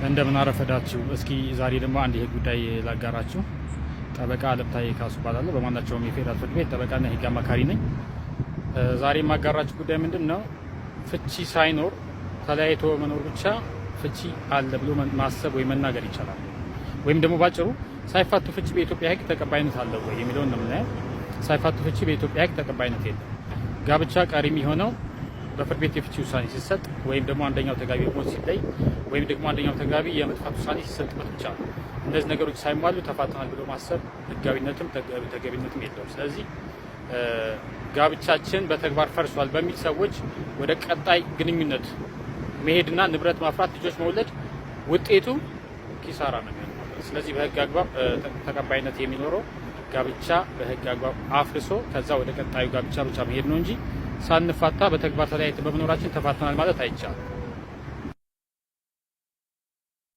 እንደምን አረፈዳችሁ። እስኪ ዛሬ ደግሞ አንድ ይሄ ጉዳይ ላጋራችሁ። ጠበቃ አለምታዬ ካሱ እባላለሁ። በማናቸውም የፌዴራል ፍርድ ቤት ጠበቃና የህግ አማካሪ ነኝ። ዛሬ የማጋራችሁ ጉዳይ ምንድን ነው? ፍቺ ሳይኖር ተለያይቶ መኖር ብቻ ፍቺ አለ ብሎ ማሰብ ወይ መናገር ይቻላል? ወይም ደግሞ ባጭሩ ሳይፋቱ ፍቺ በኢትዮጵያ ህግ ተቀባይነት አለው ወይ የሚለውን ነው የምናየው። ሳይፋቱ ፍቺ በኢትዮጵያ ህግ ተቀባይነት የለም። ጋብቻ ቀሪ የሚሆነው በፍርድ ቤት የፍቺ ውሳኔ ሲሰጥ ወይም ደግሞ አንደኛው ተጋቢ ሞት ሲለይ ወይም ደግሞ አንደኛው ተጋቢ የመጥፋት ውሳኔ ሲሰጥበት ብቻ ነው። እነዚህ ነገሮች ሳይሟሉ ተፋተናል ብሎ ማሰብ ህጋዊነትም ተገቢነትም የለውም። ስለዚህ ጋብቻችን በተግባር ፈርሷል በሚል ሰዎች ወደ ቀጣይ ግንኙነት መሄድና ንብረት ማፍራት፣ ልጆች መውለድ ውጤቱ ኪሳራ ነው የሚሆነው። ስለዚህ በህግ አግባብ ተቀባይነት የሚኖረው ጋብቻ በህግ አግባብ አፍርሶ ከዛ ወደ ቀጣዩ ጋብቻ ብቻ መሄድ ነው እንጂ ሳንፋታ በተግባር ተለያይተን በመኖራችን ተፋተናል ማለት አይቻልም።